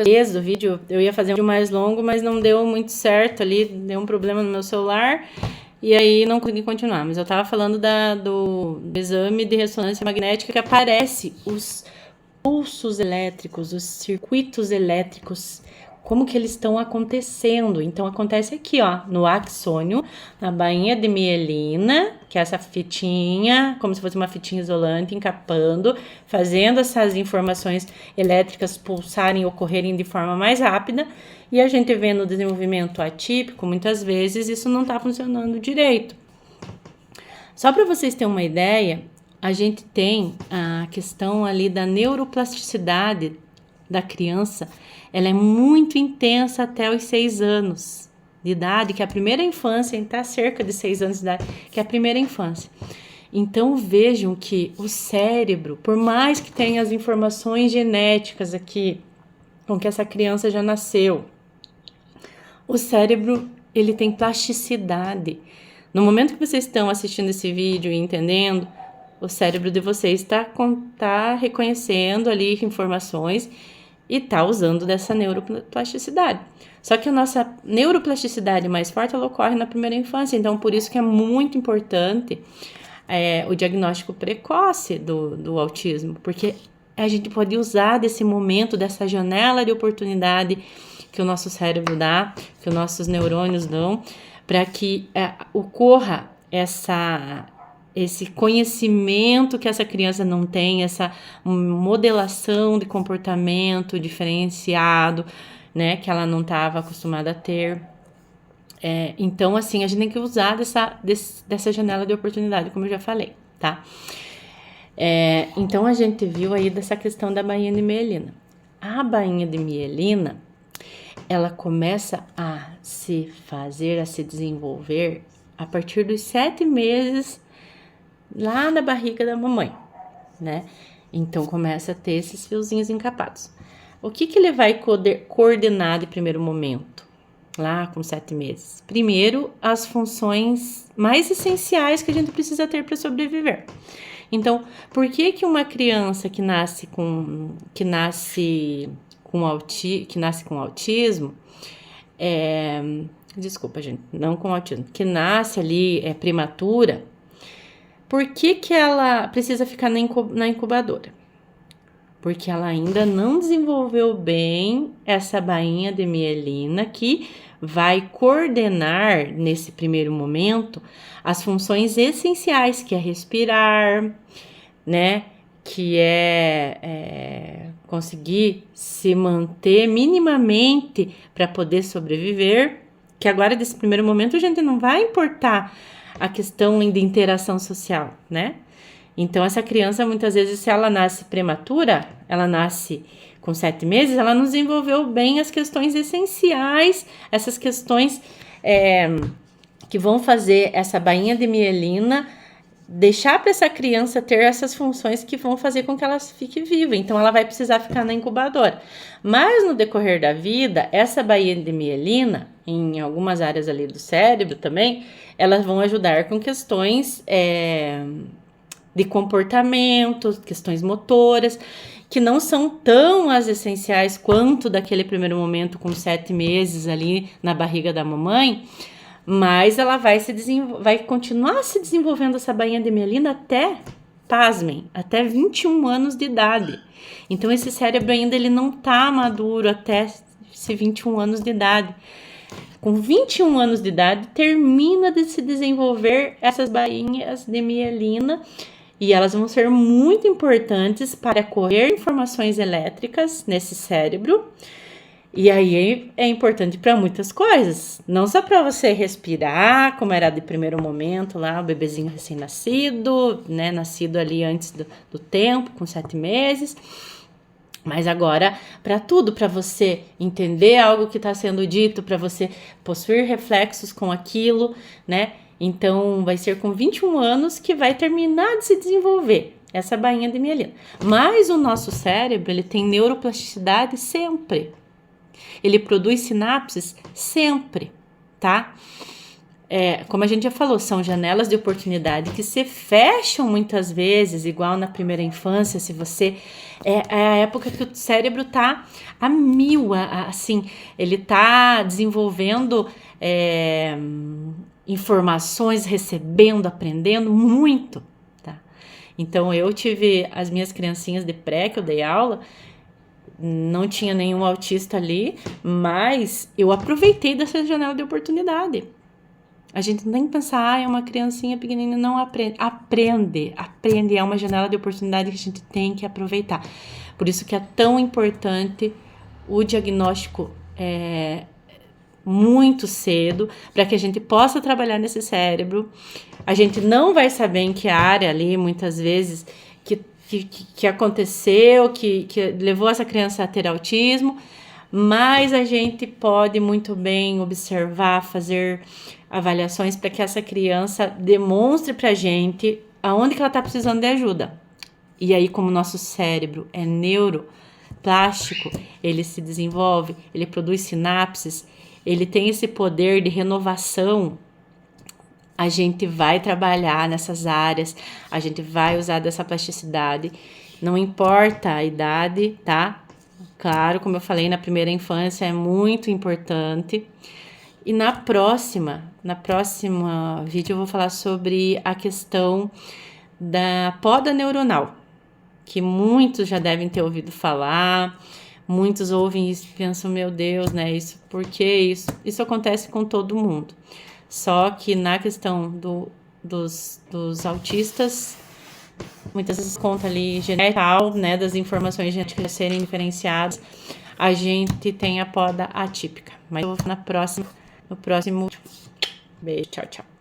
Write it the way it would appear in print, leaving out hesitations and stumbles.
do vídeo, eu ia fazer um vídeo mais longo, mas não deu muito certo ali, deu um problema no meu celular, e aí não consegui continuar. Mas eu tava falando do exame de ressonância magnética que aparece os pulsos elétricos, os circuitos elétricos, como que eles estão acontecendo. Então, acontece aqui, ó, no axônio, na bainha de mielina, que é essa fitinha, como se fosse uma fitinha isolante, encapando, fazendo essas informações elétricas pulsarem, ocorrerem de forma mais rápida, e a gente vê no desenvolvimento atípico, muitas vezes, isso não está funcionando direito. Só para vocês terem uma ideia, a gente tem a questão ali da neuroplasticidade da criança, ela é muito intensa até os 6 anos de idade, que é a primeira infância, está cerca de 6 anos de idade, que é a primeira infância. Então vejam que o cérebro, por mais que tenha as informações genéticas aqui, com que essa criança já nasceu, o cérebro, ele tem plasticidade. No momento que vocês estão assistindo esse vídeo e entendendo, o cérebro de vocês está reconhecendo ali informações e está usando dessa neuroplasticidade. Só que a nossa neuroplasticidade mais forte, ela ocorre na primeira infância. Então, por isso que é muito importante o diagnóstico precoce do autismo, porque a gente pode usar desse momento, dessa janela de oportunidade que o nosso cérebro dá, que os nossos neurônios dão, para que ocorra esse conhecimento que essa criança não tem, essa modelação de comportamento diferenciado, né, que ela não estava acostumada a ter. Então, assim, a gente tem que usar dessa janela de oportunidade, como eu já falei, tá? Então, a gente viu aí dessa questão da bainha de mielina. A bainha de mielina, ela começa a se desenvolver a partir dos 7 meses lá na barriga da mamãe, né? Então, começa a ter esses fiozinhos encapados. O que ele vai coordenar de primeiro momento, lá com 7 meses? Primeiro, as funções mais essenciais que a gente precisa ter para sobreviver. Então, por que uma criança que nasce com autismo, desculpa, gente, não com autismo, que nasce ali prematura, por que ela precisa ficar na incubadora? Porque ela ainda não desenvolveu bem essa bainha de mielina que vai coordenar, nesse primeiro momento, as funções essenciais, que é respirar, né? Que é conseguir se manter minimamente para poder sobreviver, que agora, desse primeiro momento, a gente não vai importar a questão de interação social, né? Então, essa criança, muitas vezes, se ela nasce prematura, ela nasce com 7 meses, ela não desenvolveu bem as questões essenciais, essas questões que vão fazer essa bainha de mielina deixar para essa criança ter essas funções que vão fazer com que ela fique viva. Então, ela vai precisar ficar na incubadora. Mas, no decorrer da vida, essa bainha de mielina, em algumas áreas ali do cérebro também, elas vão ajudar com questões de comportamento, questões motoras, que não são tão as essenciais quanto daquele primeiro momento com 7 meses ali na barriga da mamãe, mas ela vai continuar se desenvolvendo essa bainha de mielina até, pasmem, até 21 anos de idade. Então, esse cérebro ainda ele não está maduro até esses 21 anos de idade. Com 21 anos de idade, termina de se desenvolver essas bainhas de mielina e elas vão ser muito importantes para correr informações elétricas nesse cérebro. E aí é importante para muitas coisas, não só para você respirar, como era de primeiro momento lá, o bebezinho recém-nascido, né, nascido ali antes do tempo, com 7 meses, mas agora para tudo, para você entender algo que está sendo dito, para você possuir reflexos com aquilo, né? Então vai ser com 21 anos que vai terminar de se desenvolver essa bainha de mielina. Mas o nosso cérebro, ele tem neuroplasticidade sempre. Ele produz sinapses sempre, tá? como a gente já falou, são janelas de oportunidade que se fecham muitas vezes, igual na primeira infância, se você... É a época que o cérebro tá a mil, assim, ele tá desenvolvendo informações, recebendo, aprendendo muito, tá? Então, eu tive as minhas criancinhas de pré, que eu dei aula, não tinha nenhum autista ali, mas eu aproveitei dessa janela de oportunidade. A gente nem pensar, é uma criancinha pequenininha, não aprende. Aprende, é uma janela de oportunidade que a gente tem que aproveitar. Por isso que é tão importante o diagnóstico muito cedo, para que a gente possa trabalhar nesse cérebro. A gente não vai saber em que área ali, muitas vezes, que aconteceu, que levou essa criança a ter autismo, mas a gente pode muito bem observar, fazer avaliações para que essa criança demonstre para a gente aonde que ela está precisando de ajuda. E aí, como o nosso cérebro é neuroplástico, ele se desenvolve, ele produz sinapses, ele tem esse poder de renovação. A gente vai trabalhar nessas áreas, a gente vai usar dessa plasticidade, não importa a idade, tá? Claro, como eu falei, na primeira infância é muito importante. E na próxima vídeo eu vou falar sobre a questão da poda neuronal, que muitos já devem ter ouvido falar, muitos ouvem isso e pensam, meu Deus, né, isso, por que isso? Isso acontece com todo mundo. Só que na questão dos autistas, muitas vezes conta ali genética, né, das informações genéticas serem diferenciadas, a gente tem a poda atípica. Mas eu vou no próximo. Beijo, tchau, tchau.